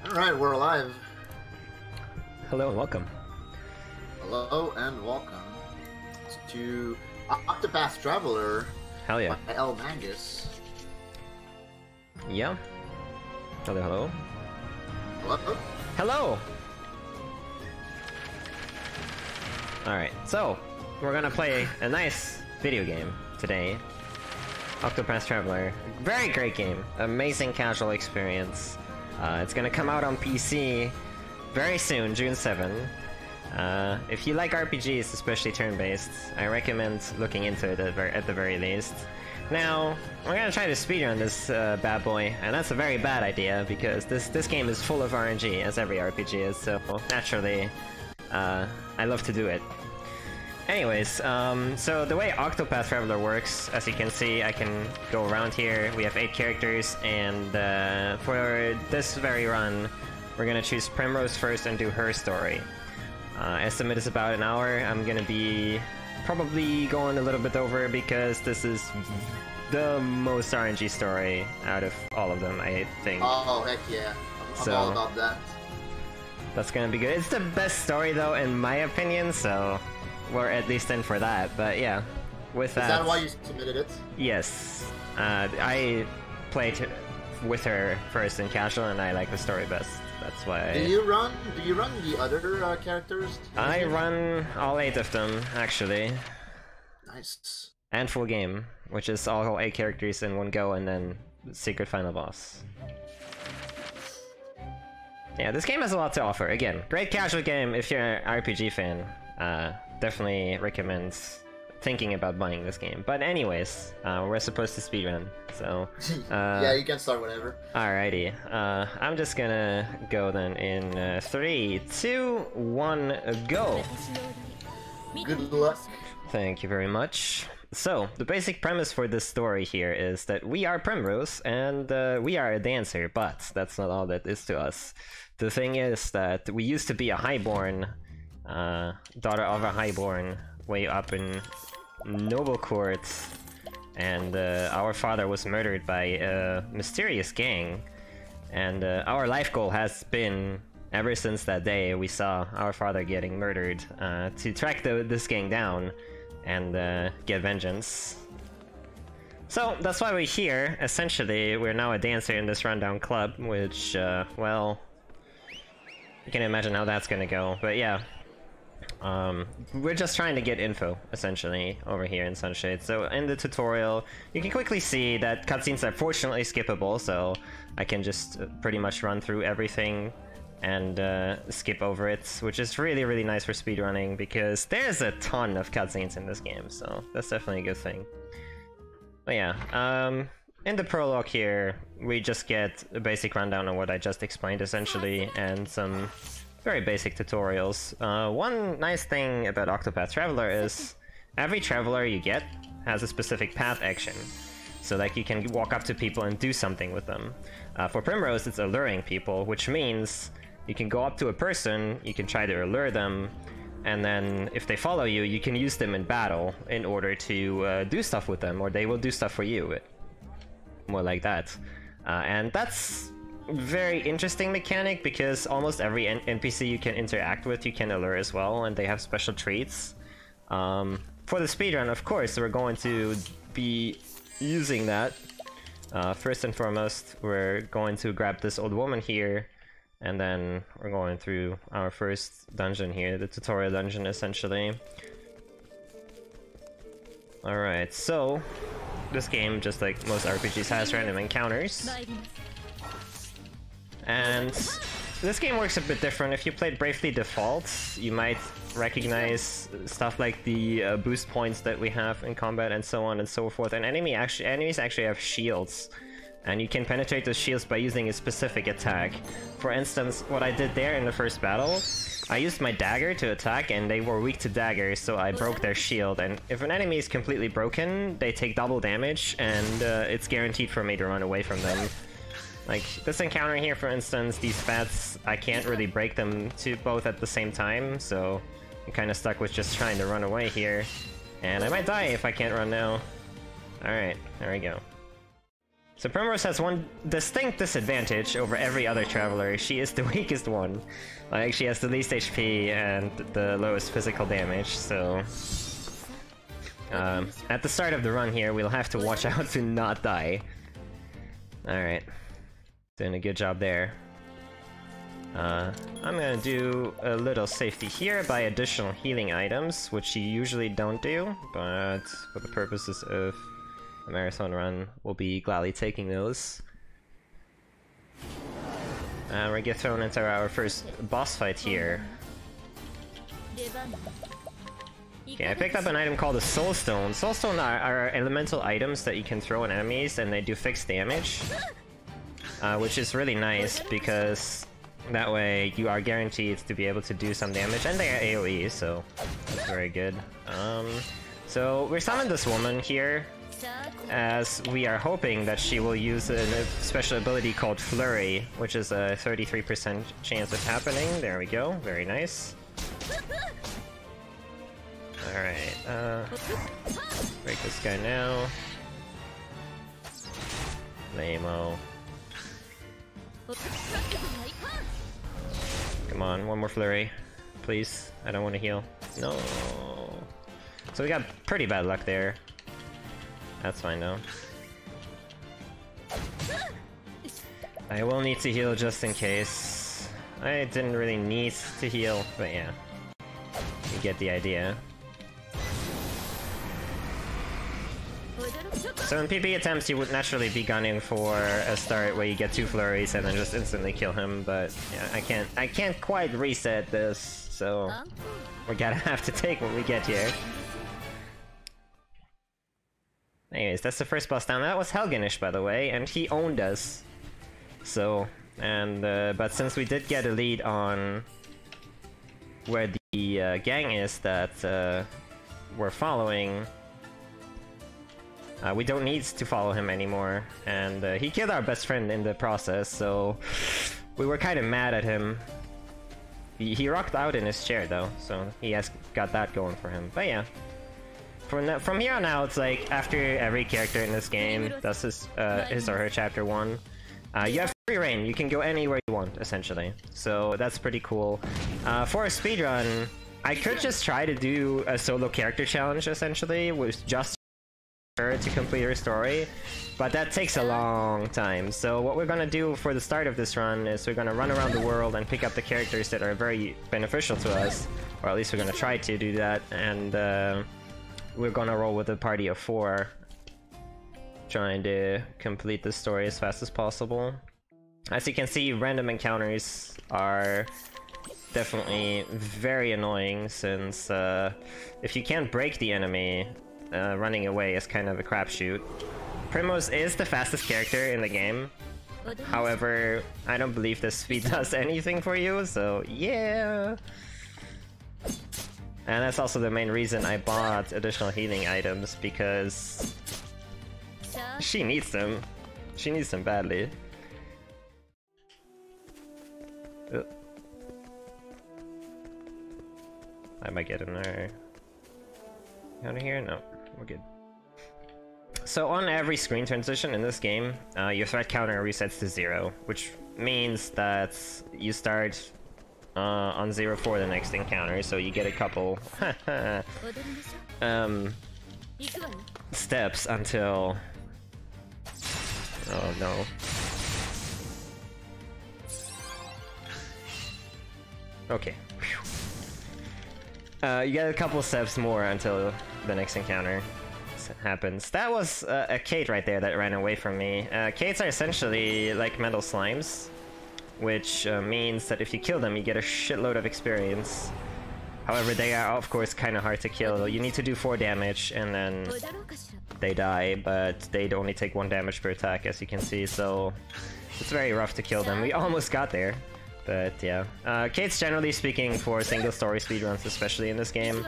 Alright, we're alive. Hello and welcome. Hello and welcome to Octopath Traveler. Hell yeah. By eLmaGus. Yeah. Hello, hello. Hello? Hello! Alright, so we're gonna play a nice video game today. Octopath Traveler. Very great game. Amazing casual experience. It's gonna come out on PC very soon, June 7. If you like RPGs, especially turn-based, I recommend looking into it at the very least. Now, we're gonna try to speedrun this bad boy, and that's a very bad idea, because this game is full of RNG, as every RPG is, so naturally, I love to do it. Anyways, so the way Octopath Traveler works, as you can see, I can go around here. We have 8 characters, and for this very run, we're gonna choose Primrose first and do her story. Estimate is about an hour. I'm gonna be probably going a little bit over because this is the most RNG story out of all of them, I think. Oh, heck yeah. I'm all about that. That's gonna be good. It's the best story, though, in my opinion, so we're at least in for that. But yeah, with that... Is that why you submitted it? Yes. I played with her first in casual, and I like the story best. That's why. Do you run the other characters? I run all 8 of them, actually. Nice. And full game, which is all 8 characters in one go, and then secret final boss. Yeah, this game has a lot to offer. Again, great casual game if you're an RPG fan. Definitely recommend thinking about buying this game. But anyways, we're supposed to speedrun, so... yeah, you can start whenever. Alrighty, I'm just gonna go then in 3, 2, 1, go! Good luck. Thank you very much. So, the basic premise for this story here is that we are Primrose, and we are a dancer, but that's not all that is to us. The thing is that we used to be a highborn, daughter of a highborn, way up in noble court, and our father was murdered by a mysterious gang, and our life goal has been, ever since that day we saw our father getting murdered, to track this gang down and get vengeance. So that's why we're here. Essentially, we're now a dancer in this rundown club, which, well, you can imagine how that's gonna go, but yeah. We're just trying to get info, essentially, over here in Sunshade. So in the tutorial, you can quickly see that cutscenes are fortunately skippable, so I can just pretty much run through everything and skip over it, which is really, really nice for speedrunning, because there's a ton of cutscenes in this game, so that's definitely a good thing. But yeah, in the prologue here, we just get a basic rundown on what I just explained, essentially, and some very basic tutorials. One nice thing about Octopath Traveler is every traveler you get has a specific path action, so like you can walk up to people and do something with them. For Primrose, it's alluring people, which means you can go up to a person, you can try to allure them, and then if they follow you, you can use them in battle in order to do stuff with them, or they will do stuff for you. More like that. And that's very interesting mechanic, because almost every NPC you can interact with you can allure as well, and they have special traits. For the speedrun, of course, we're going to be using that. First and foremost, we're going to grab this old woman here, and then we're going through our first dungeon here, the tutorial dungeon, essentially. Alright, so this game, just like most RPGs, has random encounters. And this game works a bit different. If you played Bravely Default, you might recognize stuff like the boost points that we have in combat and so on and so forth. And enemies actually have shields, and you can penetrate those shields by using a specific attack. For instance, what I did there in the first battle, I used my dagger to attack, and they were weak to daggers, so I broke their shield. And if an enemy is completely broken, they take double damage, and it's guaranteed for me to run away from them. Like, this encounter here, for instance, these bats, I can't really break them both at the same time, so I'm kind of stuck with just trying to run away here. And I might die if I can't run now. Alright, there we go. So Primrose has one distinct disadvantage over every other traveler. She is the weakest one. Like, she has the least HP and the lowest physical damage, so... at the start of the run here, we'll have to watch out to not die. Alright. Doing a good job there. I'm gonna do a little safety here, buy additional healing items, which you usually don't do, but for the purposes of a marathon run, we'll be gladly taking those. We're gonna get thrown into our first boss fight here. Okay, I picked up an item called a Soul Stone. Soul Stone are elemental items that you can throw at enemies and they do fixed damage. Which is really nice because that way you are guaranteed to be able to do some damage, and they are AoE, so that's very good. So we summoned this woman here, as we are hoping that she will use a special ability called Flurry, which is a 33% chance of happening. There we go, very nice. Alright, break this guy now. Lame-o. Come on, one more flurry. Please, I don't want to heal. No. So we got pretty bad luck there. That's fine though. I will need to heal just in case. I didn't really need to heal, but yeah. You get the idea. So in PvP attempts, you would naturally be gunning for a start where you get 2 flurries and then just instantly kill him, but yeah, I can't quite reset this, so we're gonna have to take what we get here. Anyways, that's the first boss down. That was Helganish, by the way, and he owned us. So, and but since we did get a lead on where the gang is that we're following, we don't need to follow him anymore, and he killed our best friend in the process, so we were kind of mad at him. He rocked out in his chair though, so he has got that going for him. But yeah, from here on out, it's like after every character in this game does his or her chapter 1, you have free reign. You can go anywhere you want, essentially. So that's pretty cool. For a speedrun, I could just try to do a solo character challenge, essentially, with just her to complete her story, but that takes a long time. So what we're gonna do for the start of this run is we're gonna run around the world and pick up the characters that are very beneficial to us, or at least we're gonna try to do that, and we're gonna roll with a party of 4, trying to complete the story as fast as possible. As you can see, random encounters are definitely very annoying, since if you can't break the enemy, running away is kind of a crapshoot. Primrose is the fastest character in the game. However, I don't believe this speed does anything for you, so yeah. And that's also the main reason I bought additional healing items, because she needs them. She needs them badly. I might get in there. Out of here? No, we're good. So on every screen transition in this game, your threat counter resets to 0, which means that you start on 0 for the next encounter, so you get a couple steps until... Oh no. Okay. You get a couple steps more until the next encounter happens. That was a Kate right there that ran away from me. Kates are essentially like metal slimes, which means that if you kill them, you get a shitload of experience. However, they are of course kind of hard to kill. You need to do 4 damage and then they die, but they only take 1 damage per attack, as you can see, so it's very rough to kill them. We almost got there. But yeah, Kates, generally speaking, for single story speedruns, especially in this game,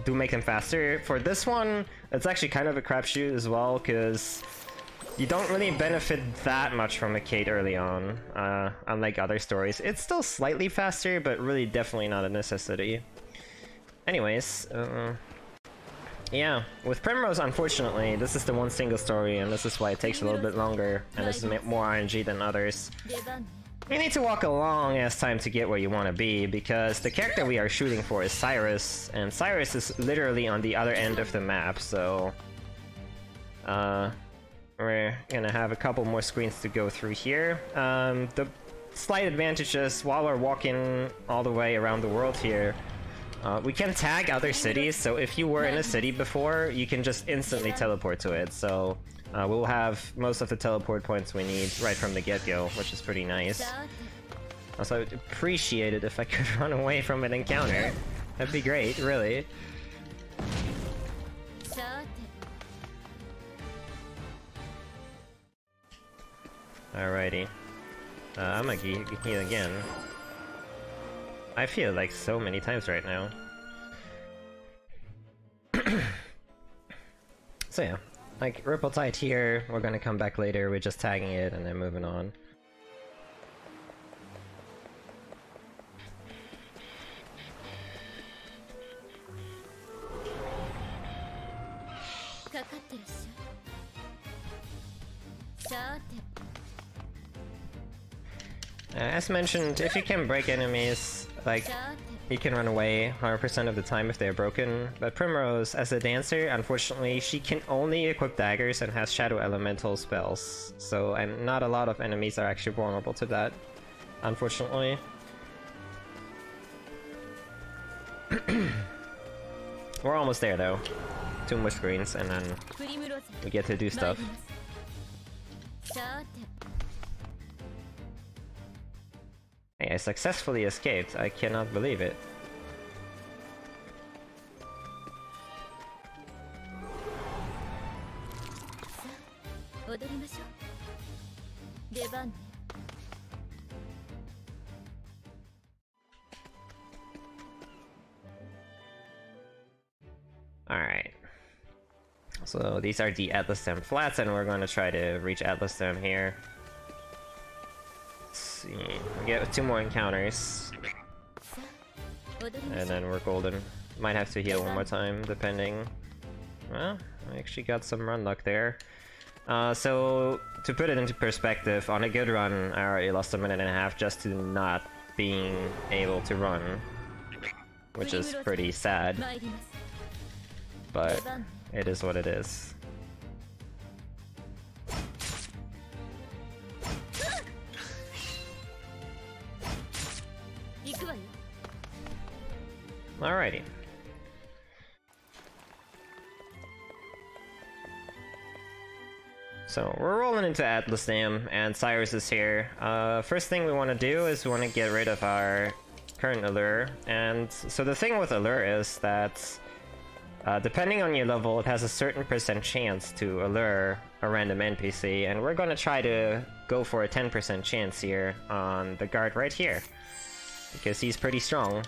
do make them faster. For this one, it's actually kind of a crapshoot as well, because you don't really benefit that much from a Kate early on, unlike other stories. It's still slightly faster, but really definitely not a necessity. Anyways, Yeah, with Primrose, unfortunately, this is the one single story, and this is why it takes a little bit longer, and this is more RNG than others. You need to walk a long ass time to get where you want to be, because the character we are shooting for is Cyrus, and Cyrus is literally on the other end of the map, so... we're gonna have a couple more screens to go through here. The slight advantage is, while we're walking all the way around the world here, we can tag other cities, so if you were in a city before, you can just instantly teleport to it, so... we'll have most of the teleport points we need right from the get-go, which is pretty nice. Also, I would appreciate it if I could run away from an encounter. That'd be great, really. Alrighty. I'm gonna heal again. I feel like so many times right now. So yeah. Like, Ripple Tide here, we're gonna come back later, we're just tagging it and then moving on. As mentioned, if you can break enemies, like, you can run away 100% of the time if they're broken, but Primrose, as a dancer, unfortunately, she can only equip daggers and has shadow elemental spells, so and not a lot of enemies are actually vulnerable to that, unfortunately. We're almost there though. 2 more screens and then we get to do stuff. Hey, I successfully escaped. I cannot believe it. Alright. So these are the Atlas Stem flats, and we're going to try to reach Atlas Stem here. See. We get 2 more encounters. And then we're golden. Might have to heal one more time, depending. Well, I actually got some run luck there. So, to put it into perspective, on a good run, I already lost 1.5 minutes just to not being able to run. Which is pretty sad. But, it is what it is. Alrighty. So, we're rolling into Atlas Dam, and Cyrus is here. First thing we want to do is we want to get rid of our current allure, and so the thing with allure is that depending on your level, it has a certain % chance to allure a random NPC, and we're going to try to go for a 10% chance here on the guard right here, because he's pretty strong.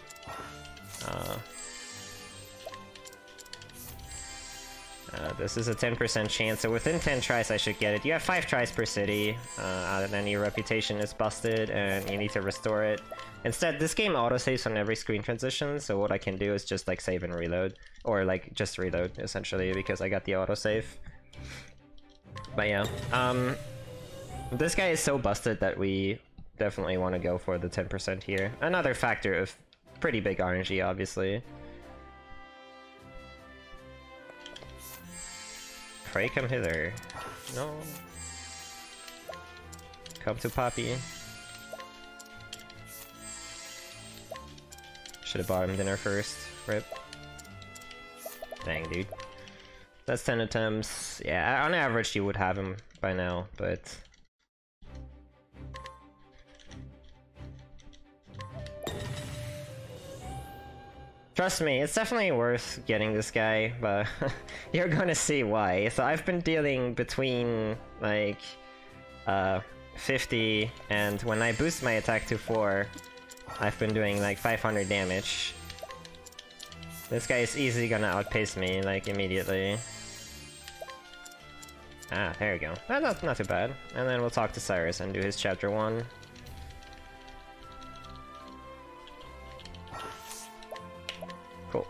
This is a 10% chance, so within 10 tries I should get it. You have 5 tries per city, and then your reputation is busted, and you need to restore it. Instead, this game autosaves on every screen transition, so what I can do is just like save and reload. Or like, just reload, essentially, because I got the autosave. But yeah, this guy is so busted that we definitely want to go for the 10% here. Another factor of pretty big RNG, obviously. Pray come hither. No. Come to Poppy. Should've bought him dinner first. Rip. Dang, dude. That's 10 attempts. Yeah, on average you would have him by now, but... Trust me, it's definitely worth getting this guy, but you're gonna see why. So I've been dealing between, like, 50, and when I boost my attack to 4, I've been doing like 500 damage. This guy is easily gonna outpace me, like, immediately. Ah, there we go. Not too bad. And then we'll talk to Cyrus and do his chapter 1. Cool.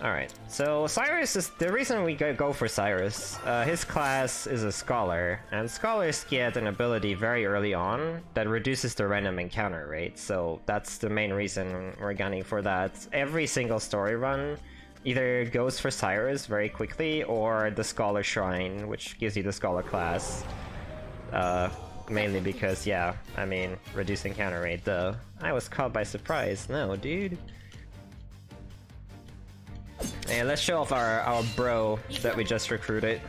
Alright, so Cyrus is the reason we go for Cyrus. His class is a Scholar, and Scholars get an ability very early on that reduces the random encounter rate, so that's the main reason we're gunning for that. Every single story run either goes for Cyrus very quickly, or the Scholar Shrine, which gives you the Scholar class. Mainly because, yeah, I mean, reduced encounter rate, duh. I was caught by surprise. No, dude. Hey, let's show off our bro that we just recruited.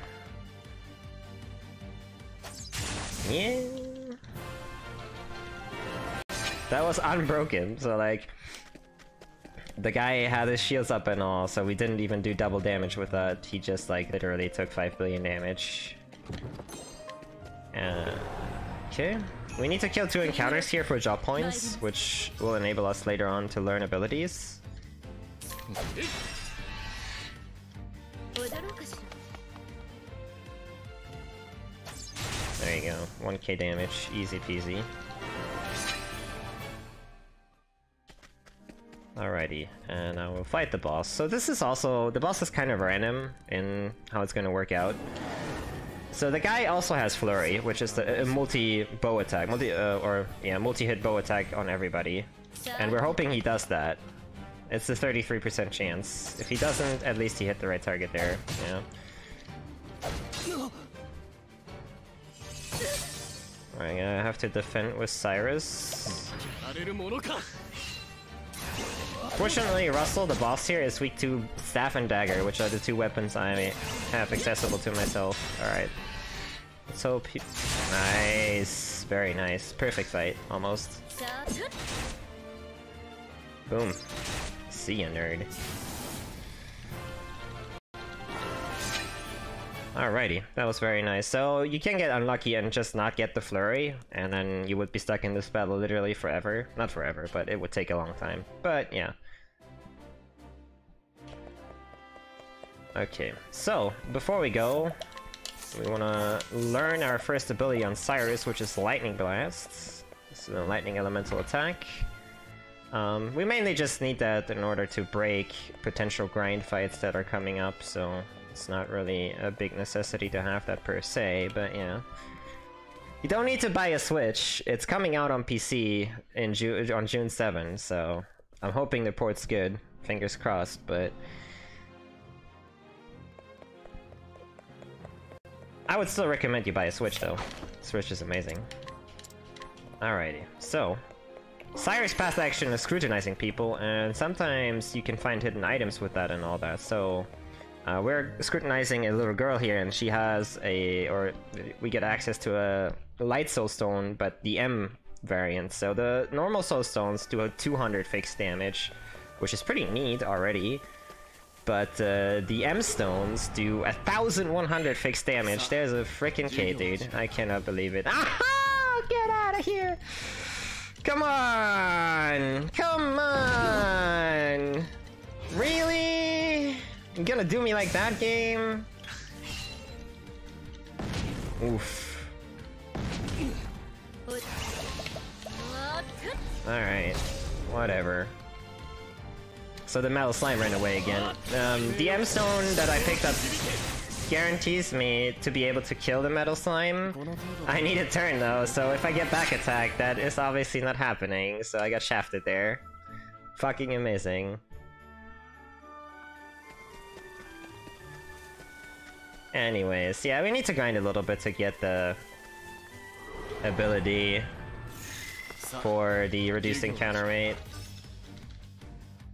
Yeah. That was unbroken, so like... The guy had his shields up and all, so we didn't even do double damage with that. He just like literally took 5 billion damage. Okay. We need to kill 2 encounters here for job points, which will enable us later on to learn abilities. There you go, 1k damage, easy peasy. Alrighty, and now we'll fight the boss. So this is also, the boss is kind of random in how it's gonna work out. So the guy also has Flurry, which is a multi-bow attack, multi-hit bow attack on everybody. And we're hoping he does that. It's a 33% chance. If he doesn't, at least he hit the right target there, yeah. Alright, I have to defend with Cyrus. Fortunately, Russell, the boss here, is weak to Staff and Dagger, which are the 2 weapons I have accessible to myself. Alright. Let's hope he... Nice. Very nice. Perfect fight, almost. Boom. See ya, nerd. Alrighty, that was very nice. So you can get unlucky and just not get the flurry, and then you would be stuck in this battle literally forever. Not forever, but it would take a long time. But yeah. Okay, so before we go, we wanna learn our first ability on Cyrus, which is Lightning Blast. This is a lightning elemental attack. We mainly just need that in order to break potential grind fights that are coming up, so it's not really a big necessity to have that per se, but yeah. You don't need to buy a Switch. It's coming out on PC in on June 7, so I'm hoping the port's good. Fingers crossed, but... I would still recommend you buy a Switch, though. Switch is amazing. Alrighty, so... Cyrus' path action is scrutinizing people, and sometimes you can find hidden items with that and all that, so... we're scrutinizing a little girl here, and she has we get access to a light soul stone, but the M variant. So the normal soul stones do a 200 fixed damage, which is pretty neat already. But the M stones do 1,100 fixed damage. There's a freaking K, dude. I cannot believe it. Ah! Get out of here! Come on! Come on! Really? You gonna do me like that, game? Oof. Alright. Whatever. So the metal slime ran away again. The M stone that I picked up guarantees me to be able to kill the metal slime. I need a turn though, so if I get back attack, that is obviously not happening, so I got shafted there. Fucking amazing. Anyways, yeah, we need to grind a little bit to get the ability for the reduced encounter rate,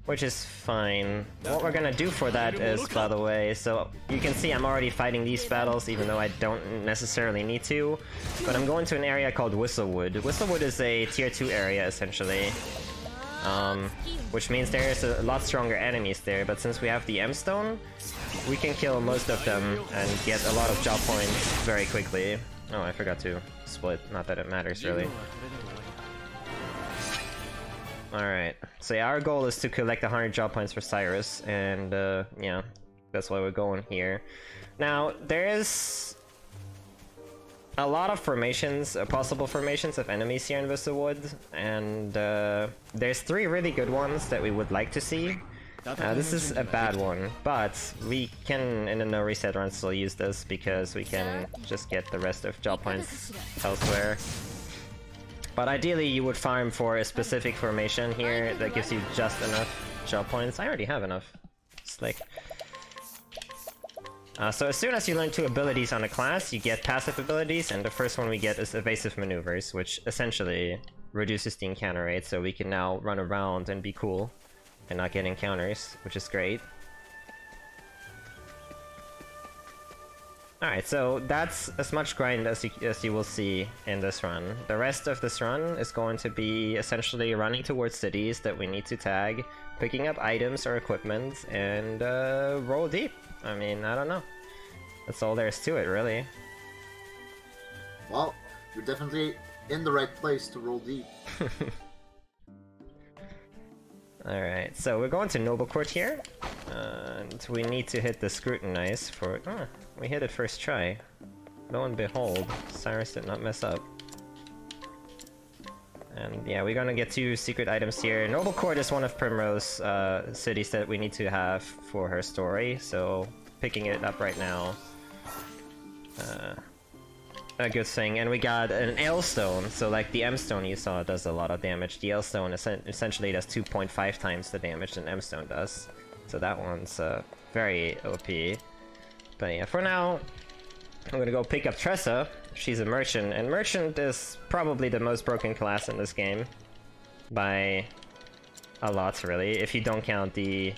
which is fine. What we're gonna do for that is, by the way, so you can see I'm already fighting these battles even though I don't necessarily need to, but I'm going to an area called Whistlewood. Whistlewood is a tier 2 area essentially, which means there's a lot stronger enemies there, but since we have the M stone, we can kill most of them and get a lot of job points very quickly. Oh, I forgot to split. Not that it matters, really. Alright, so yeah, our goal is to collect 100 job points for Cyrus, and yeah, that's why we're going here. Now, there is a lot of formations, possible formations of enemies here in Whistlewood, and there's 3 really good ones that we would like to see. This is a bad one, but we can, in a no reset run, still use this because we can just get the rest of job points elsewhere. But ideally, you would farm for a specific formation here that gives you just enough job points. I already have enough. Slick. So as soon as you learn 2 abilities on a class, you get passive abilities, and the first one we get is Evasive Maneuvers, which essentially reduces the encounter rate, so we can now run around and be cool and not get encounters, which is great. Alright, so that's as much grind as you will see in this run. The rest of this run is going to be essentially running towards cities that we need to tag, picking up items or equipment, and roll deep. I mean, I don't know. That's all there is to it, really. Well, you're definitely in the right place to roll deep. Alright, so we're going to Noble Court here. And we need to hit the Scrutinize for... Oh, we hit it first try. Lo and behold, Cyrus did not mess up. And yeah, we're gonna get 2 secret items here. Noble Court is one of Primrose cities that we need to have for her story, so picking it up right now. A good thing. And we got an Ale Stone, so like the M Stone you saw does a lot of damage. The Ale Stone essentially does 2.5 times the damage than M Stone does. So that one's very OP. But yeah, for now, I'm gonna go pick up Tressa. She's a merchant, and merchant is probably the most broken class in this game. By a lot, really, if you don't count the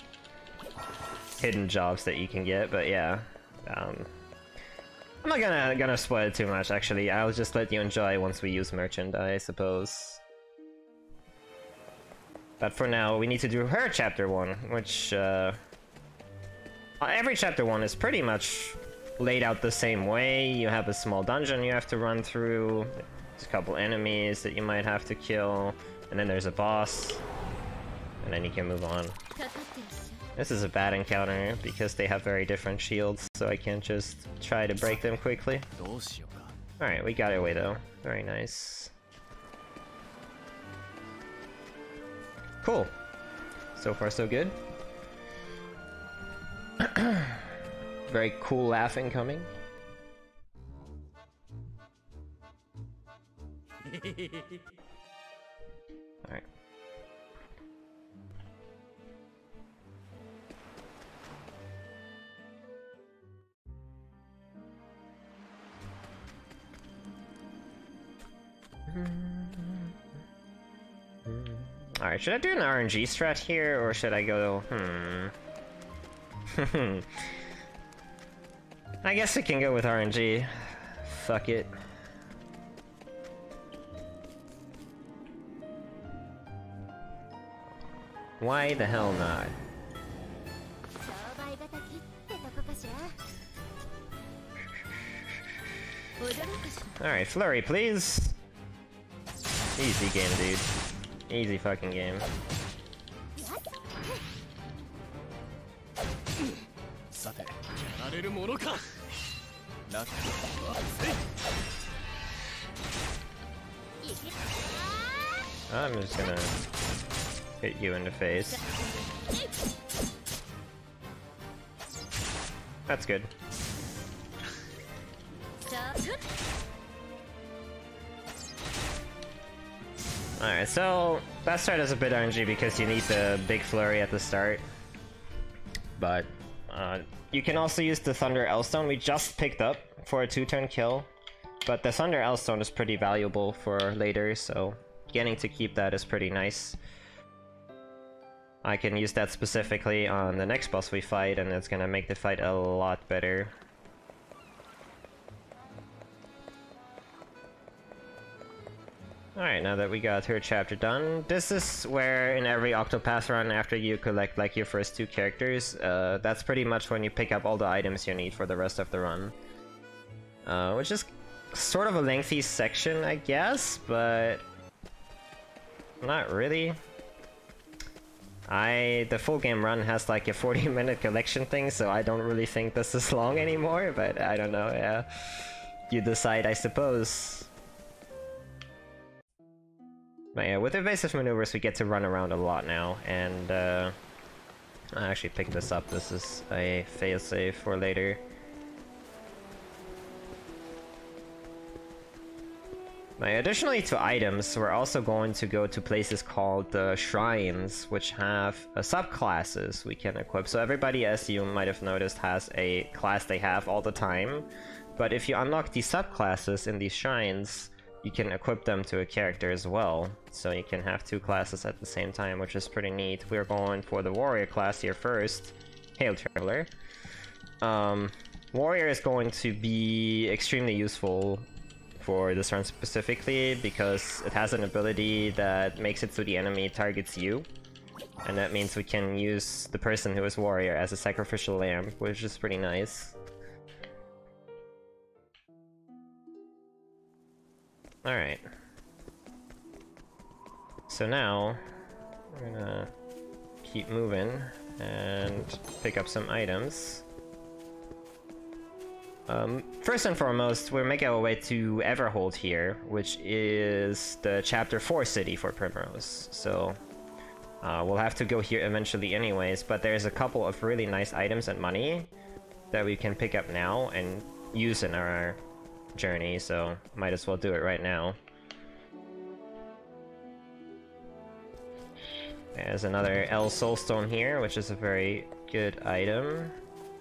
hidden jobs that you can get, but yeah. I'm not gonna spoil it too much, actually. I'll just let you enjoy once we use merchant, I suppose. But for now, we need to do her chapter 1, which every chapter 1 is pretty much laid out the same way. You have a small dungeon you have to run through, there's a couple enemies that you might have to kill, and then there's a boss, and then you can move on. This is a bad encounter because they have very different shields, so I can't just try to break them quickly. Alright, we got it away though. Very nice. Cool. So far so good. Very cool laugh incoming. Alright. Alright, should I do an RNG strat here, or should I go... I guess I can go with RNG. Fuck it. Why the hell not? Alright, flurry, please! Easy game, dude. Easy fucking game. I'm just gonna hit you in the face. That's good. Alright, so that start is a bit RNG because you need the big flurry at the start. But you can also use the Thunder L-Stone we just picked up for a 2-turn kill. But the Thunder L-Stone is pretty valuable for later, so getting to keep that is pretty nice. I can use that specifically on the next boss we fight, and it's gonna make the fight a lot better. Alright, now that we got her chapter done, this is where in every Octopath run after you collect like your first 2 characters, that's pretty much when you pick up all the items you need for the rest of the run. Which is sort of a lengthy section, I guess, but not really. The full game run has like a 40-minute collection thing, so I don't really think this is long anymore, but I don't know, yeah. You decide, I suppose. But yeah, with evasive maneuvers we get to run around a lot now, and I actually picked this up. This is a failsafe for later. Now, additionally to items, we're also going to go to places called the shrines, which have subclasses we can equip. So everybody, as you might have noticed, has a class they have all the time. But if you unlock these subclasses in these shrines, you can equip them to a character as well. So you can have two classes at the same time, which is pretty neat. We're going for the warrior class here first. Hail Traveler. Warrior is going to be extremely useful for this run specifically, because it has an ability that makes it so the enemy targets you. And that means we can use the person who is warrior as a sacrificial lamb, which is pretty nice. Alright. So now, we're gonna keep moving and pick up some items. First and foremost, we're making our way to Everhold here, which is the Chapter 4 city for Primrose. So, we'll have to go here eventually anyways, but there's a couple of really nice items and money that we can pick up now and use in our journey, so might as well do it right now. There's another L Soulstone here, which is a very good item.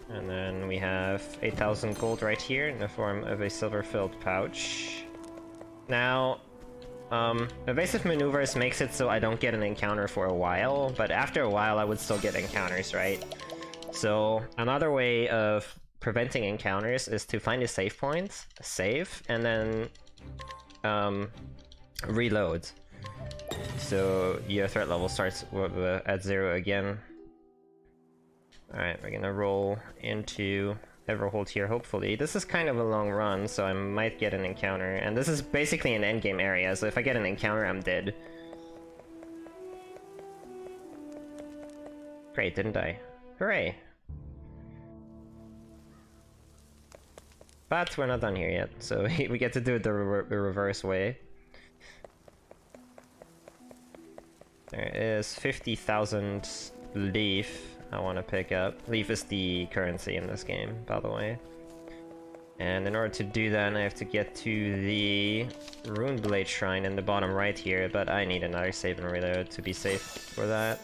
And then we have 8,000 gold right here in the form of a silver-filled pouch. Now, evasive maneuvers makes it so I don't get an encounter for a while, but after a while I would still get encounters, right? So, another way of preventing encounters is to find a save point, save, and then reload. So your threat level starts at 0 again. Alright, we're gonna roll into Everhold here, hopefully. This is kind of a long run, so I might get an encounter. And this is basically an endgame area, so if I get an encounter, I'm dead. Great, didn't die. Hooray! But we're not done here yet, so we get to do it the reverse way. There is 50,000 leaf I want to pick up. Leaf is the currency in this game, by the way. And in order to do that, I have to get to the Runeblade Shrine in the bottom right here, but I need another save and reload to be safe for that.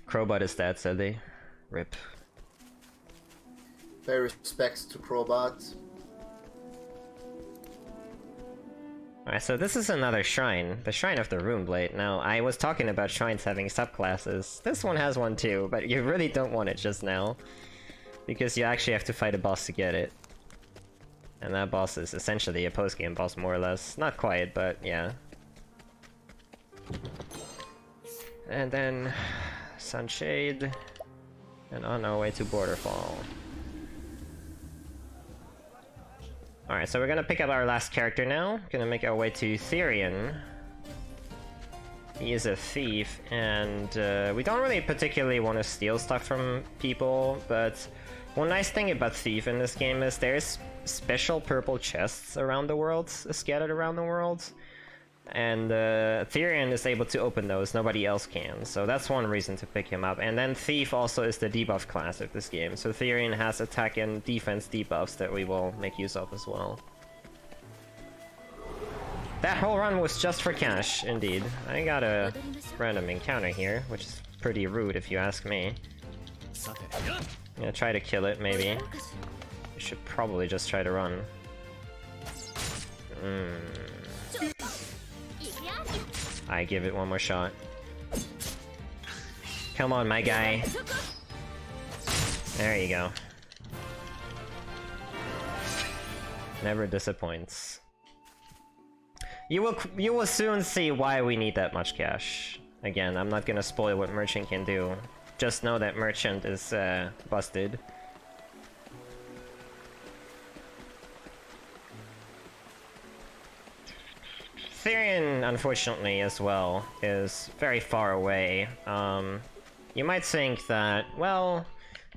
Crowbot is dead, said they. Rip. Pay respects to Crowbot. Alright, so this is another shrine. The Shrine of the Runeblade. Now, I was talking about shrines having subclasses. This one has one too, but you really don't want it just now. Because you actually have to fight a boss to get it. And that boss is essentially a post-game boss, more or less. Not quite, but yeah. And then Sunshade, and on our way to Borderfall. Alright, so we're gonna pick up our last character now. Gonna make our way to Therion. He is a thief, and we don't really particularly want to steal stuff from people, but one nice thing about Thief in this game is there's special purple chests around the world, scattered around the world. And Therion is able to open those, nobody else can, so that's one reason to pick him up. And then Thief also is the debuff class of this game, so Therion has attack and defense debuffs that we will make use of as well. That whole run was just for cash, indeed. I got a random encounter here, which is pretty rude if you ask me. I'm gonna try to kill it, maybe. I should probably just try to run. I give it one more shot. Come on, my guy. There you go. Never disappoints. You will soon see why we need that much cash. Again, I'm not gonna spoil what Merchant can do. Just know that Merchant is busted. Therion, unfortunately, as well, is very far away. You might think that, well,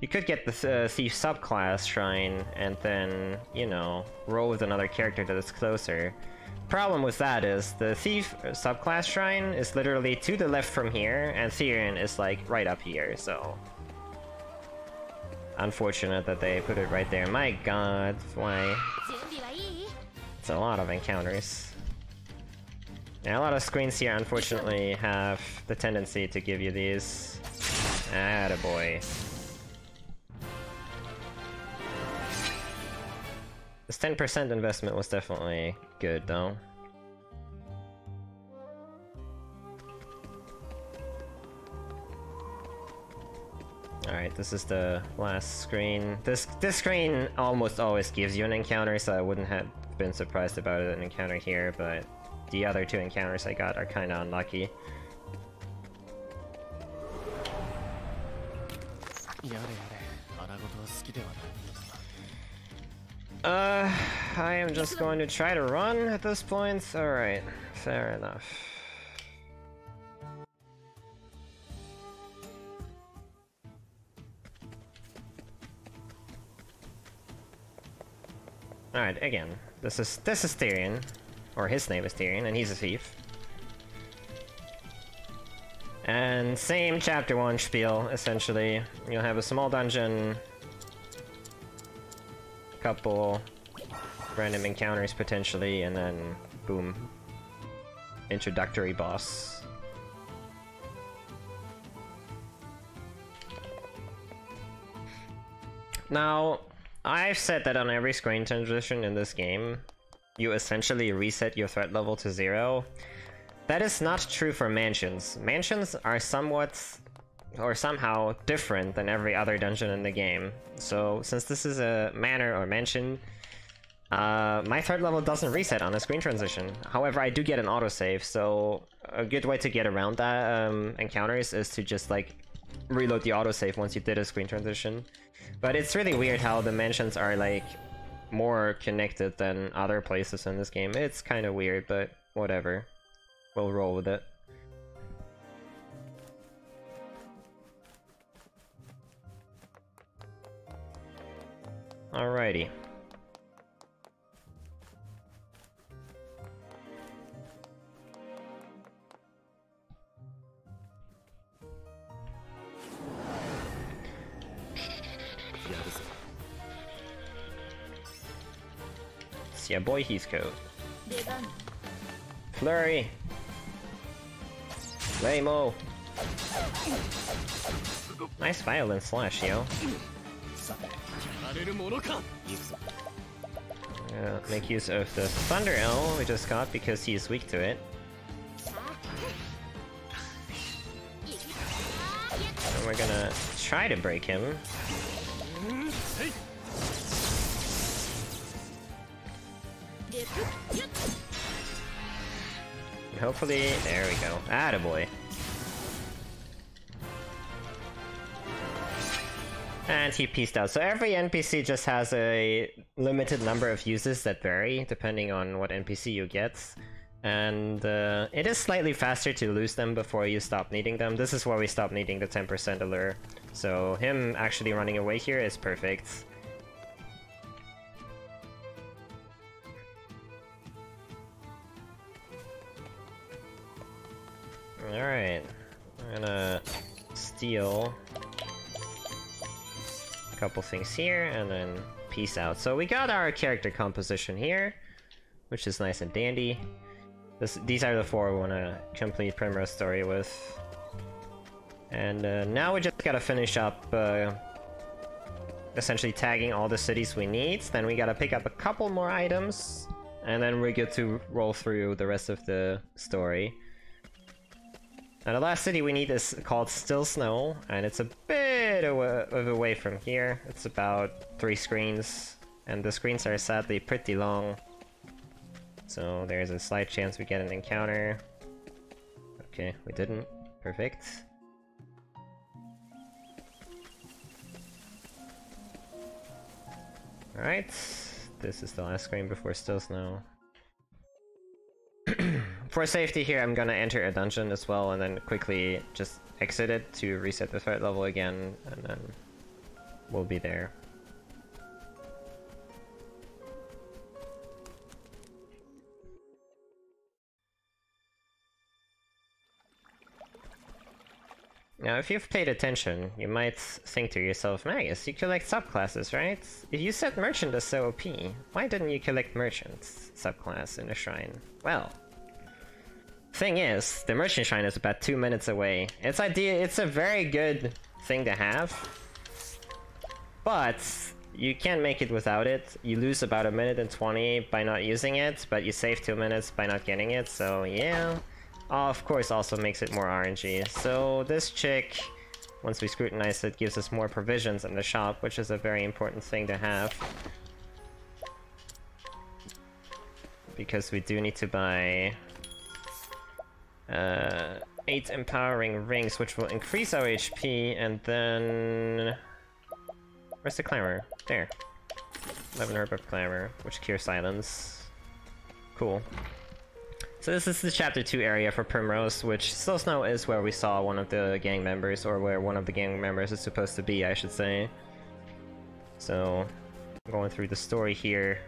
You could get the Thief subclass shrine and then, you know, roll with another character that is closer. Problem with that is the Thief subclass shrine is literally to the left from here, and Therion is like right up here, so... Unfortunate that they put it right there. My god, why? It's a lot of encounters. Yeah, a lot of screens here unfortunately have the tendency to give you these. Attaboy. This 10% investment was definitely good though. Alright, this is the last screen. This screen almost always gives you an encounter, so I wouldn't have been surprised about an encounter here, but the other two encounters I got are kinda unlucky. I am just going to try to run at this point. Alright, fair enough. Alright, again, this is Therion, or his name is Therion, and he's a thief. And same chapter 1 spiel, essentially. You'll have a small dungeon, couple random encounters potentially, and then boom, introductory boss. Now, I've said that on every screen transition in this game, you essentially reset your threat level to 0. That is not true for mansions. Mansions are somewhat or somehow different than every other dungeon in the game. So since this is a manor or mansion, my threat level doesn't reset on a screen transition. However, I do get an autosave, so a good way to get around that encounters is to just like reload the autosave once you did a screen transition. But it's really weird how the mansions are like more connected than other places in this game. It's kind of weird, but whatever. We'll roll with it. Alrighty. It's your boy Heathcote. Flurry! Laymo! Nice violent slash, yo. Make use of the Thunder L we just got because he's weak to it. And we're gonna try to break him. And hopefully, there we go. Attaboy. And he pieced out. So every NPC just has a limited number of uses that vary depending on what NPC you get. And it is slightly faster to lose them before you stop needing them. This is where we stop needing the 10% allure. So him actually running away here is perfect. Alright, I'm gonna steal a couple things here and then peace out. So we got our character composition here, which is nice and dandy. These are the 4 we want to complete Primrose Story with. And now we just gotta finish up essentially tagging all the cities we need. Then we gotta pick up a couple more items, and then we're good to roll through the rest of the story. Now the last city we need is called Still Snow, and it's a bit of away from here. It's about 3 screens, and the screens are sadly pretty long. So there's a slight chance we get an encounter. Okay, we didn't. Perfect. Alright, this is the last screen before Still Snow. For safety here, I'm gonna enter a dungeon as well and then quickly just exit it to reset the threat level again, and then will be there. Now, if you've paid attention, you might think to yourself, Magus, you collect subclasses, right? If you said merchant is so OP, why didn't you collect merchant subclass in the shrine? Well, thing is, the merchant shrine is about 2 minutes away. It's a very good thing to have, but you can't make it without it. You lose about 1 minute and 20 by not using it, but you save 2 minutes by not getting it, so yeah. Of course also makes it more RNG. So this chick, once we scrutinize it, gives us more provisions in the shop, which is a very important thing to have. Because we do need to buy 8 empowering rings, which will increase our HP, and then... Where's the clamor? There. 11 herb of clamor, which cures silence. Cool. So this is the chapter 2 area for Primrose, which Slow Snow is where we saw one of the gang members, or where one of the gang members is supposed to be, I should say. So, going through the story here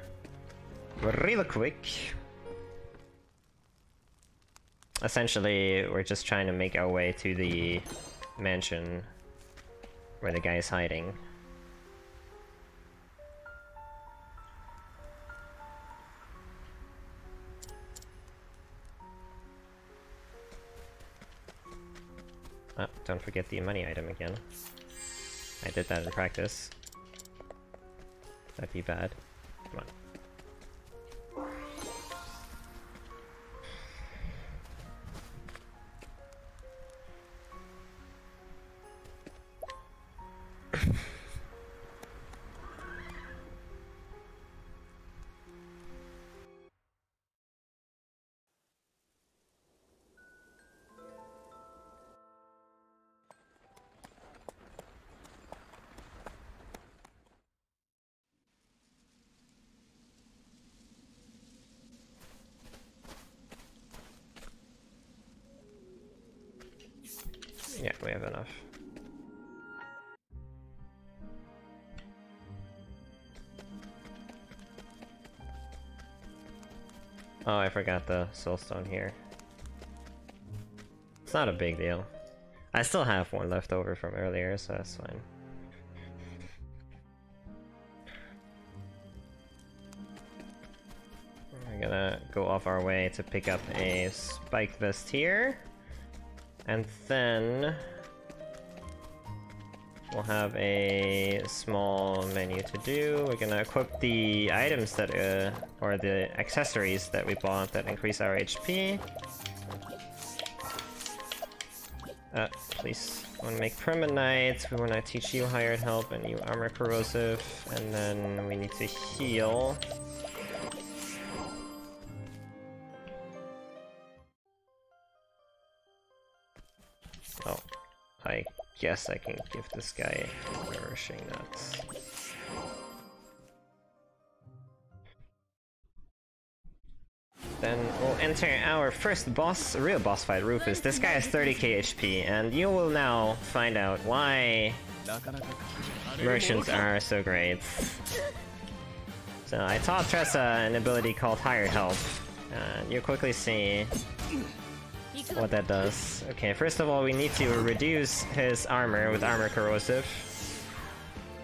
really quick. Essentially, we're just trying to make our way to the mansion where the guy is hiding. Oh, don't forget the money item again. I did that in practice. That'd be bad. Come on. Yeah, we have enough. Oh, I forgot the soulstone here. It's not a big deal. I still have one left over from earlier, so that's fine. We're gonna go off our way to pick up a spiked vest here. And then we'll have a small menu to do. We're gonna equip the items that, or the accessories that we bought that increase our HP. Please. We wanna make Permanite, we wanna teach you hired help and you armor corrosive, and then we need to heal. Oh, I guess I can give this guy nourishing nuts. Then we'll enter our first boss, real boss fight, Rufus. This guy has 30k HP, and you will now find out why merchants are so great. So I taught Tressa an ability called Hired Help, and you'll quickly see what that does. Okay, first of all, we need to reduce his armor with armor corrosive.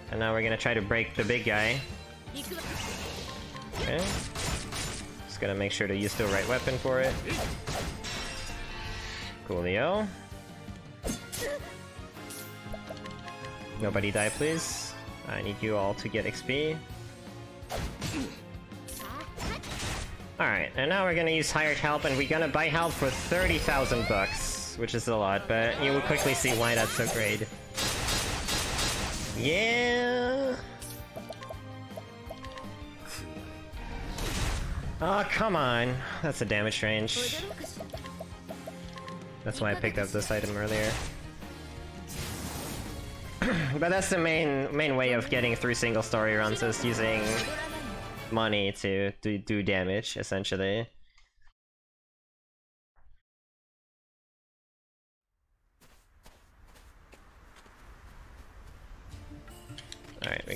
And now we're gonna try to break the big guy. Okay. Just gotta make sure to use the right weapon for it. Coolio. Nobody die, please. I need you all to get XP. Alright, and now we're gonna use hired help, and we're gonna buy help for 30,000 bucks, which is a lot, but you will quickly see why that's so great. Yeah! Oh, come on. That's a damage range. That's why I picked up this item earlier. But that's the main way of getting through single story runs, is using money to do damage, essentially.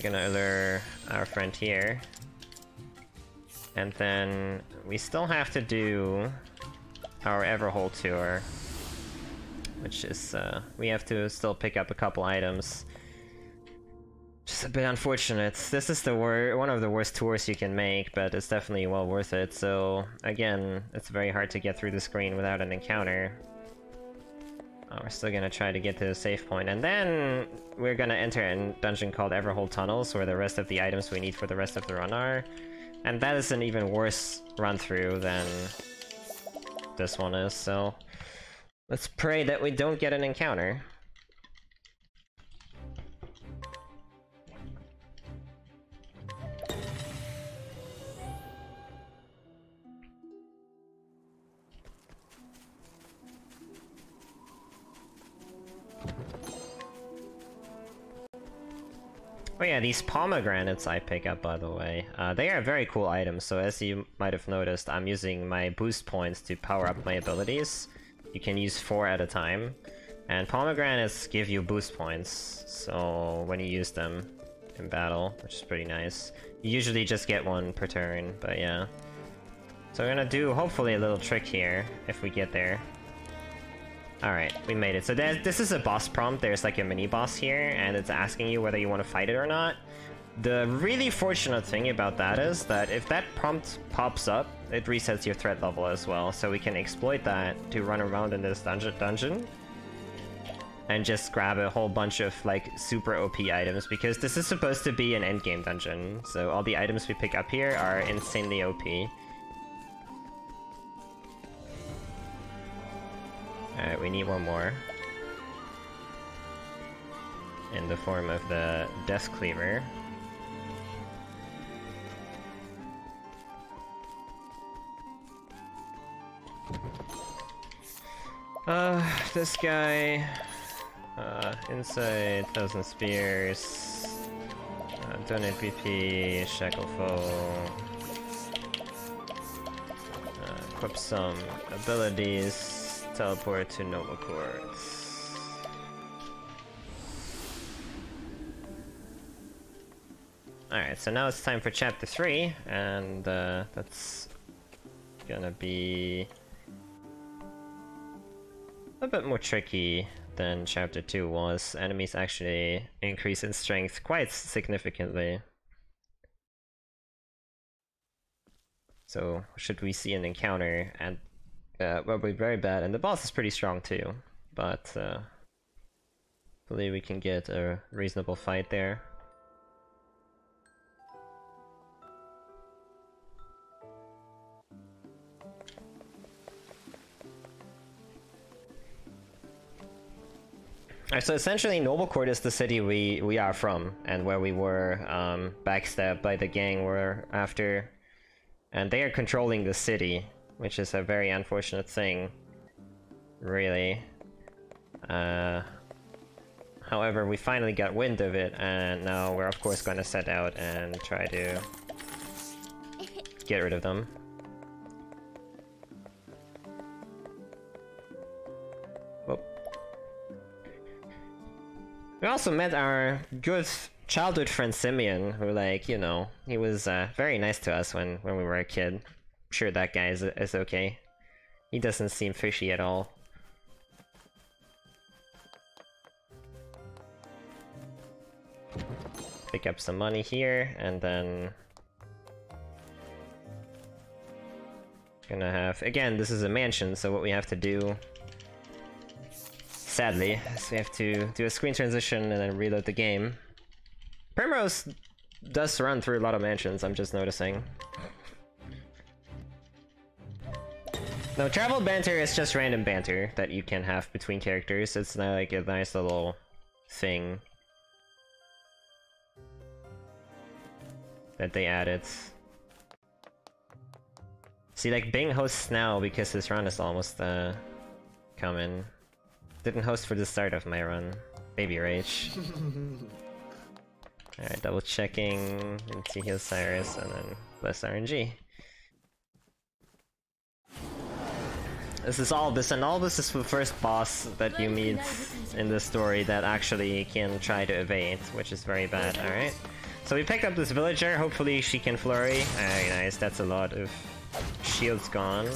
We're gonna lure our friend here. And then we still have to do our Everhold tour. Which is, we have to still pick up a couple items. Just a bit unfortunate. This is the one of the worst tours you can make, but it's definitely well worth it. So, again, it's very hard to get through the screen without an encounter. We're still gonna try to get to the save point, and then we're gonna enter a dungeon called Everhold Tunnels, where the rest of the items we need for the rest of the run are. And that is an even worse run-through than this one is, so... let's pray that we don't get an encounter. Oh yeah, these pomegranates I pick up, by the way. They are very cool items, so as you might have noticed, I'm using my boost points to power up my abilities. You can use 4 at a time. And pomegranates give you boost points, so when you use them in battle, which is pretty nice. You usually just get 1 per turn, but yeah. So we're gonna do, hopefully, a little trick here, if we get there. Alright, we made it. So this is a boss prompt. There's like a mini-boss here, and it's asking you whether you want to fight it or not. The really fortunate thing about that is that if that prompt pops up, it resets your threat level as well. So we can exploit that to run around in this dungeon and just grab a whole bunch of like super OP items, because this is supposed to be an endgame dungeon. So all the items we pick up here are insanely OP. Alright, we need one more. In the form of the Death Cleaver. This guy... Insight, 1000 Spears... Donate BP, Shackle Foe... equip some abilities... Teleport to Noble Courts. Alright, so now it's time for chapter 3, and that's gonna be a bit more tricky than chapter 2 was. Enemies actually increase in strength quite significantly. So, should we see an encounter, and will be very bad, and the boss is pretty strong too, but hopefully we can get a reasonable fight there. Alright, so essentially Noble Court is the city we are from, and where we were backstabbed by the gang we're after, and they are controlling the city, which is a very unfortunate thing, really. However, we finally got wind of it, and now we're of course going to set out and try to get rid of them. Whoop. We also met our good childhood friend Simeon, who, like, you know, he was very nice to us when we were a kid. Sure, that guy is okay. He doesn't seem fishy at all. Pick up some money here, and then gonna have, again, this is a mansion, so what we have to do, sadly, is we have to do a screen transition and then reload the game. Primrose does run through a lot of mansions, I'm just noticing. No, travel banter is just random banter that you can have between characters. It's not like a nice little thing that they added. See, like, Bing hosts now because his run is almost coming. Didn't host for the start of my run. Baby rage. Alright, double checking into heal Cyrus, and then bless RNG. This is Albus, and Albus is the first boss that you meet in this story that actually can try to evade, which is very bad. Alright, So we picked up this villager, hopefully she can flurry. Alright, nice, that's a lot of shields gone.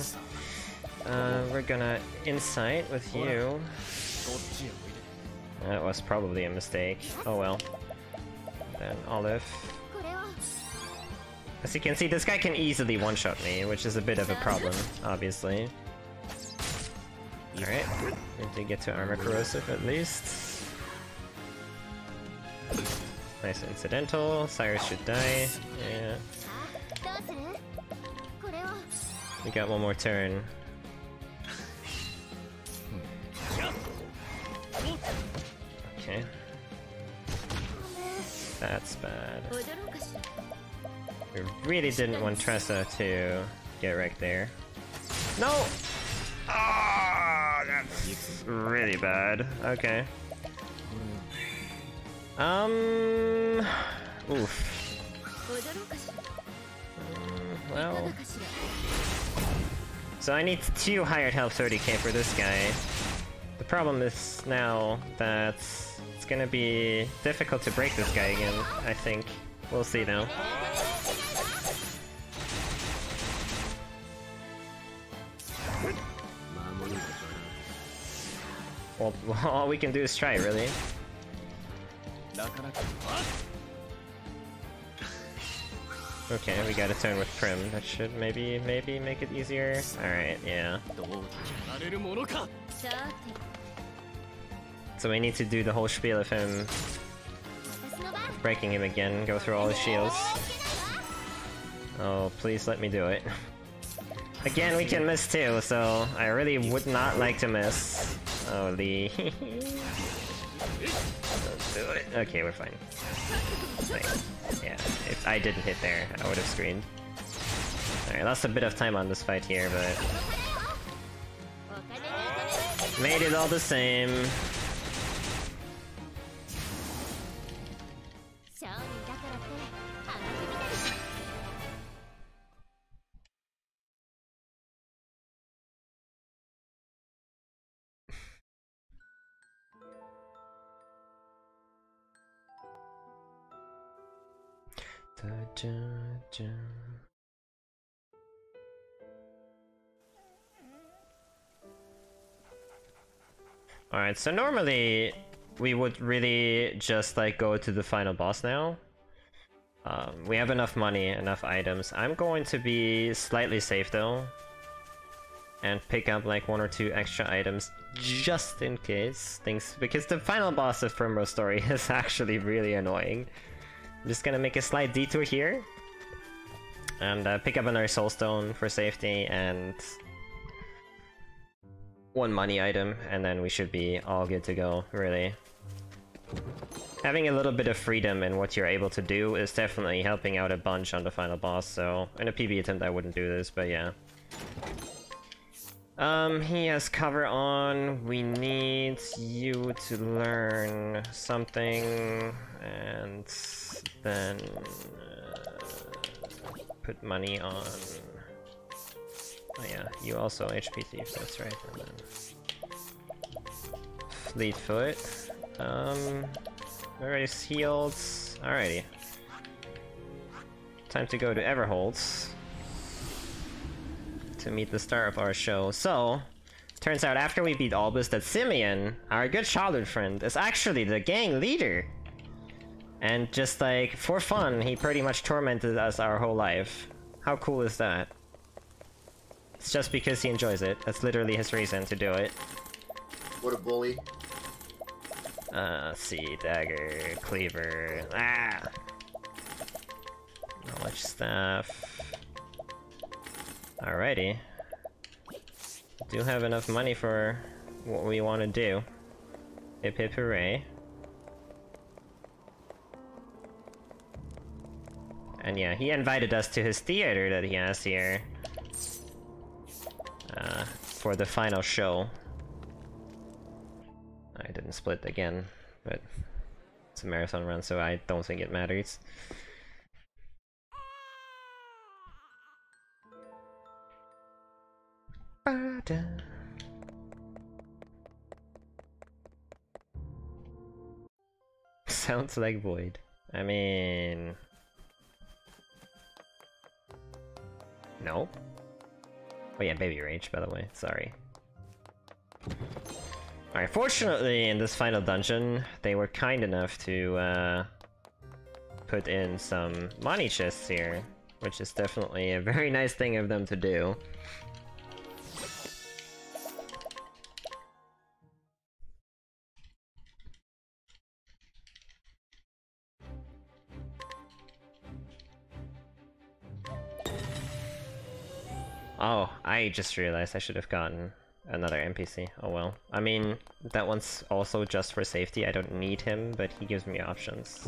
We're gonna insight with you. That was probably a mistake. Oh well. Then Olive. As you can see, this guy can easily one-shot me, which is a bit of a problem, obviously. Alright, need to get to armor corrosive at least. Nice incidental, Cyrus should die. Yeah. We got one more turn. Okay. That's bad. We really didn't want Tressa to get wrecked there. No! Ah, that's really bad. Okay. Oof. Well. So I need 2 hired help 30k for this guy. The problem is now that it's gonna be difficult to break this guy again, I think. We'll see though. Well, all we can do is try, really. Okay, we got a turn with Prim. That should maybe make it easier. Alright, yeah. So we need to do the whole spiel of him breaking him again, go through all his shields. Oh, please let me do it. Again, we can miss too, so I really would not like to miss. Oh, Lee. Let's do it. Okay, we're fine. Nice. Yeah, if I didn't hit there, I would have screamed. Alright, lost a bit of time on this fight here, but... made it all the same. Alright, so normally we would really just like go to the final boss now. We have enough money, enough items. I'm going to be slightly safe though, and pick up like 1 or 2 extra items just in case things, because the final boss of Primrose Story is actually really annoying. I'm just gonna make a slight detour here and pick up another soulstone for safety and 1 money item, and then we should be all good to go, really. Having a little bit of freedom in what you're able to do is definitely helping out a bunch on the final boss, so in a PB attempt I wouldn't do this, but yeah. He has cover on, we need you to learn something, and then put money on... oh yeah, you also HP Thief, that's right. And then Fleetfoot. Everybody's healed. Alrighty. Time to go to Everholtz to meet the star of our show. So, turns out after we beat Albus that Simeon, our good childhood friend, is actually the gang leader. And just like, for fun, he pretty much tormented us our whole life. How cool is that? It's just because he enjoys it. That's literally his reason to do it. What a bully. Let's see, dagger, cleaver, knowledge staff. Alrighty. Do have enough money for what we want to do. Hip hip hooray. And yeah, he invited us to his theater that he has here. For the final show. I didn't split again, but it's a marathon run, so I don't think it matters. Sounds like Void. I mean... No. Oh yeah, Baby Rage, by the way, sorry. Alright, fortunately in this final dungeon, they were kind enough to put in some money chests here, which is definitely a very nice thing of them to do. Oh, I just realized I should have gotten another NPC. Oh well. I mean, that one's also just for safety. I don't need him, but he gives me options.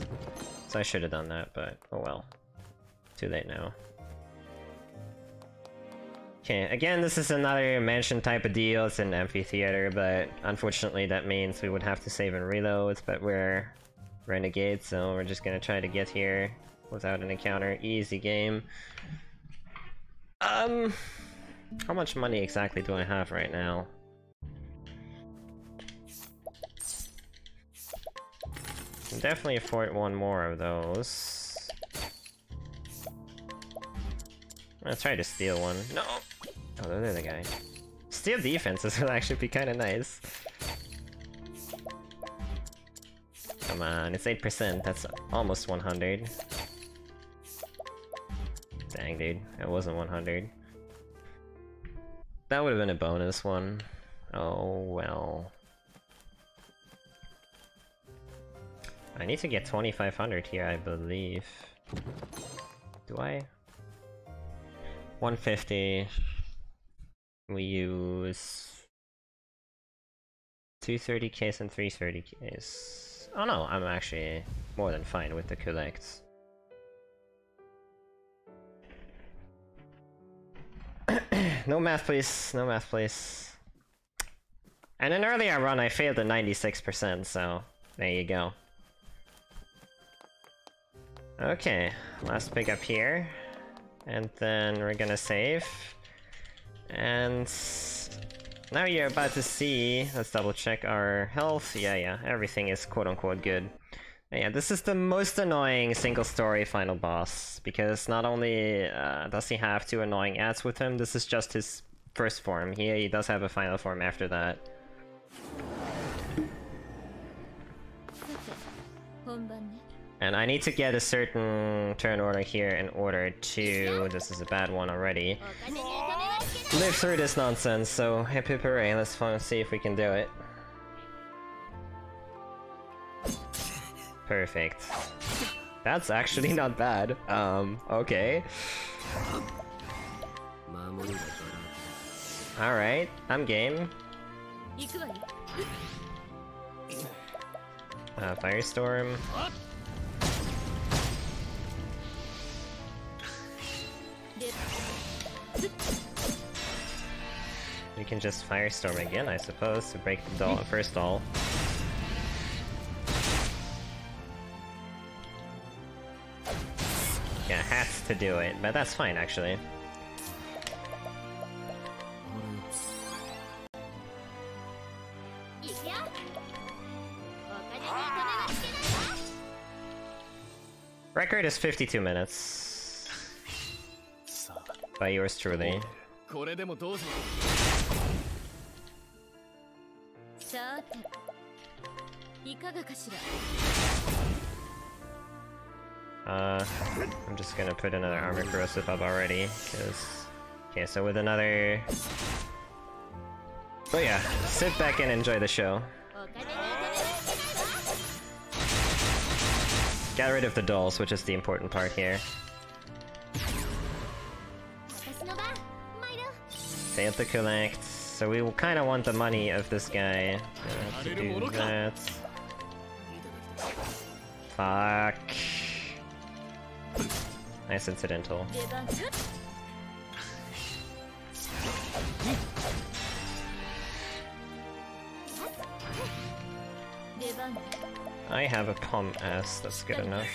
So I should have done that, but oh well. Too late now. Okay, again, this is another mansion type of deal. It's an amphitheater, but unfortunately that means we would have to save and reload, but we're renegades, so we're just gonna try to get here without an encounter. Easy game. How much money exactly do I have right now? Can definitely afford one more of those. I'll try to steal one. No! Oh, there's the guy. Steal defenses would actually be kinda nice. Come on, it's 8%, that's almost 100. Dang, dude, it wasn't 100. That would have been a bonus one. Oh well. I need to get 2500 here, I believe. Do I? 150. We use 230Ks and 330Ks. Oh no, I'm actually more than fine with the collects. No math, please. No math, please. And in an earlier run, I failed at 96%, so there you go. Okay, last pick up here. And then we're gonna save. And now you're about to see, let's double check our health. Yeah, everything is quote-unquote good. Yeah, this is the most annoying single story final boss, because not only does he have two annoying ads with him, this is just his first form. He does have a final form after that. And I need to get a certain turn order here in order to, this is a bad one already, live through this nonsense, so hip hip hooray, let's see if we can do it. Perfect. That's actually not bad. Okay. Alright, I'm game. Firestorm. We can just Firestorm again, I suppose, to break the doll first doll. Yeah, has to do it, but that's fine actually. Record is 52 minutes. By yours truly. I'm just gonna put another armor corrosive up already, because... Okay, so with another... Oh yeah, sit back and enjoy the show. Got rid of the dolls, which is the important part here. Failed to collect, so we will kind of want the money of this guy. Have to do that. Fuck. Nice incidental. I have a Pom S, that's good enough.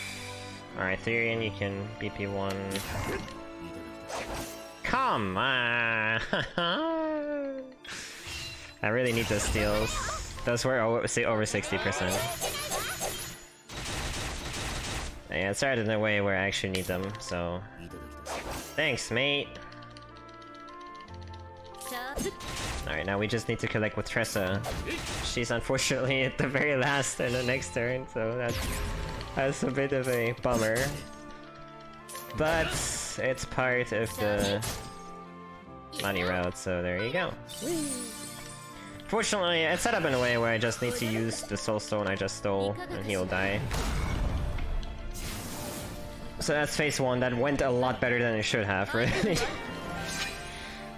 Alright, Therian, you can BP1. Come on! I really need those steals. Those were over 60%. Yeah, it's right in a way where I actually need them, so... Thanks, mate! Alright, now we just need to collect with Tressa. She's unfortunately at the very last in the next turn, so that's a bit of a bummer. But it's part of the money route, so there you go. Fortunately, it's set up in a way where I just need to use the soul stone I just stole, and he'll die. So that's phase 1, that went a lot better than it should have, really.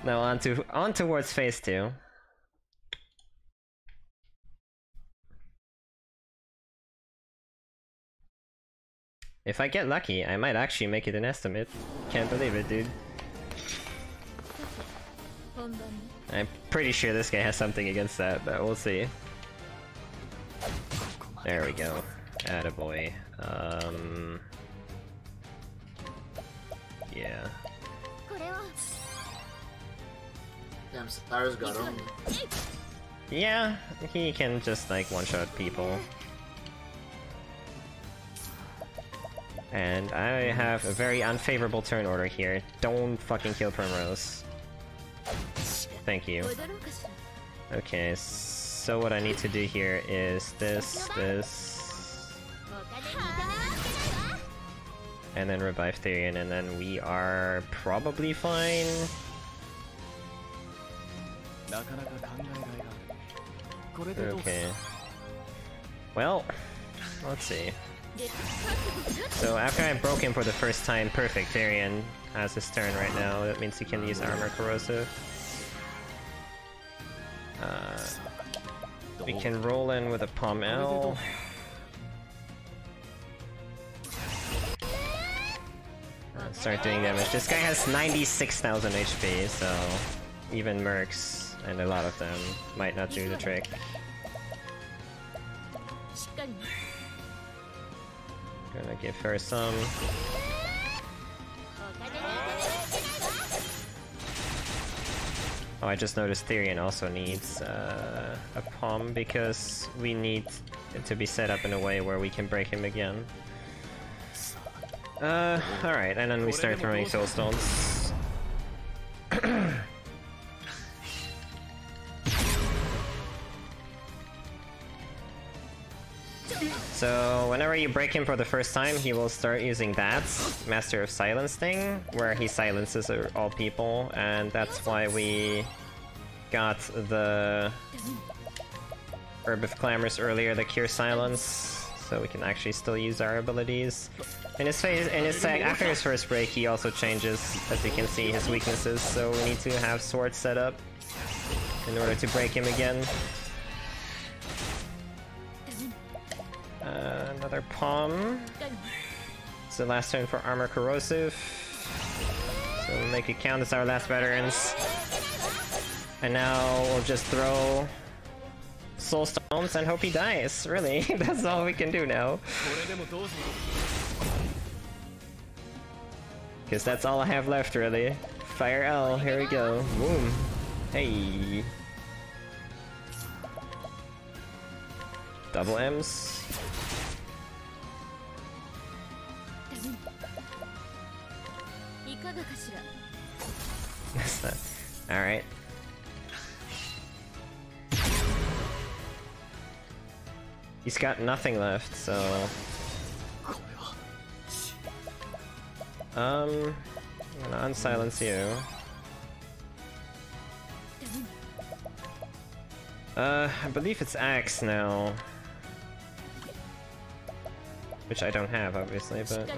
Now on towards phase 2. If I get lucky, I might actually make it an estimate. Can't believe it, dude. I'm pretty sure this guy has something against that, but we'll see. There we go. Attaboy. Yeah. Damn, Cyrus got him. Yeah, he can just like one-shot people. And I have a very unfavorable turn order here. Don't fucking kill Primrose. Thank you. Okay, so what I need to do here is this, and then revive Therian, and then we are probably fine. Okay. Well, let's see. So after I broke him for the first time, perfect, Therian has his turn right now. That means he can use Armor Corrosive. We can roll in with a Pommel. Start doing damage. This guy has 96,000 HP, so even mercs, and a lot of them, might not do the trick. Gonna give her some. Oh, I just noticed Therian also needs a Pom because we need it to be set up in a way where we can break him again. Alright, and then we start throwing soul stones. So, whenever you break him for the first time, he will start using that Master of Silence thing, where he silences all people, and that's why we got the Herb of Clamors earlier, the Cure Silence, so we can actually still use our abilities. In his phase, after his first break, he also changes, as you can see, his weaknesses, so we need to have swords set up in order to break him again. Another Palm. It's the last turn for Armor Corrosive. So we'll make it count as our last veterans. And now we'll just throw Soul Stones and hope he dies, really. That's all we can do now. Because that's all I have left, really. Fire L, here we go. Boom. Hey. Double M's. That's that. Alright. He's got nothing left, so... I'm gonna unsilence you. I believe it's Axe now. Which I don't have, obviously, but...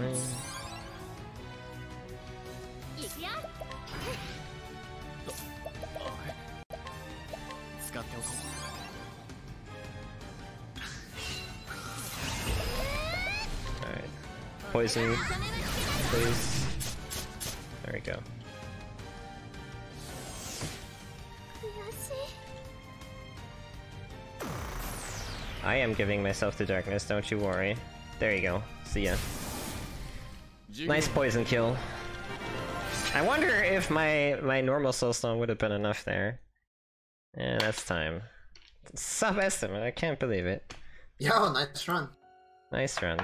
Alright. Poison, please. There we go. I am giving myself to darkness, don't you worry. There you go. See ya. Nice poison kill. I wonder if my normal soulstone would have been enough there. Yeah, that's time. Sub-estimate, I can't believe it. Yo, nice run. Nice run.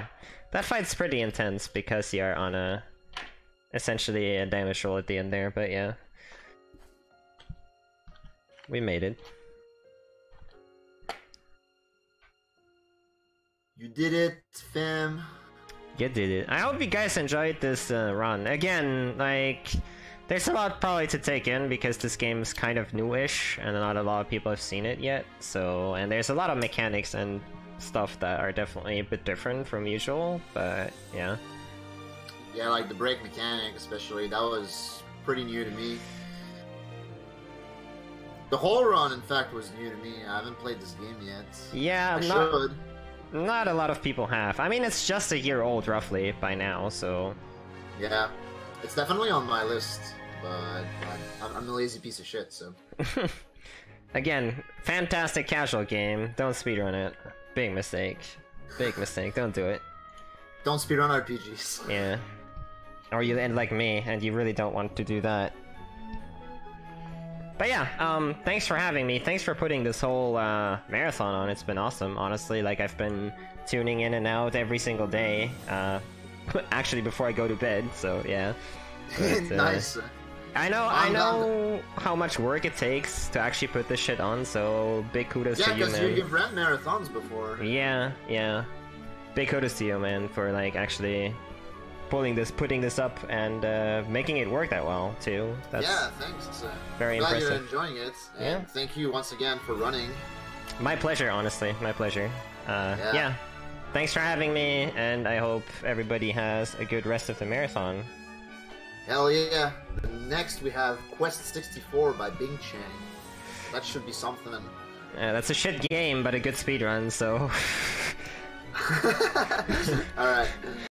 That fight's pretty intense because you're on a essentially a damage roll at the end there, but yeah. We made it. You did it, fam. You did it. I hope you guys enjoyed this run. Again, like, there's a lot probably to take in because this game's kind of newish and not a lot of people have seen it yet. So, and there's a lot of mechanics and stuff that are definitely a bit different from usual, but yeah. Yeah, like the brake mechanic especially, that was pretty new to me. The whole run, in fact, was new to me. I haven't played this game yet. Yeah, I should. Not a lot of people have. I mean, it's just a year old roughly by now, so... Yeah, it's definitely on my list, but I'm a lazy piece of shit, so... Again, fantastic casual game. Don't speedrun it. Big mistake. Big mistake. Don't do it. Don't speedrun RPGs. Yeah. Or you end like me, and you really don't want to do that. But yeah, thanks for having me. Thanks for putting this whole marathon on. It's been awesome, honestly. Like, I've been tuning in and out every single day. Actually, before I go to bed, so yeah. But, Nice. I know how much work it takes to actually put this shit on, so big kudos to you, man. Yeah, because you've ran marathons before. Yeah. Big kudos to you, man, for like actually putting this up and making it work that well too. That's yeah, thanks. Very glad impressive. you're enjoying it, and thank you once again for running. My pleasure, honestly. My pleasure. Yeah. Thanks for having me, and I hope everybody has a good rest of the marathon. Hell yeah. Next we have Quest 64 by Bing Chang. That should be something. That's a shit game, but a good speedrun, so... Alright.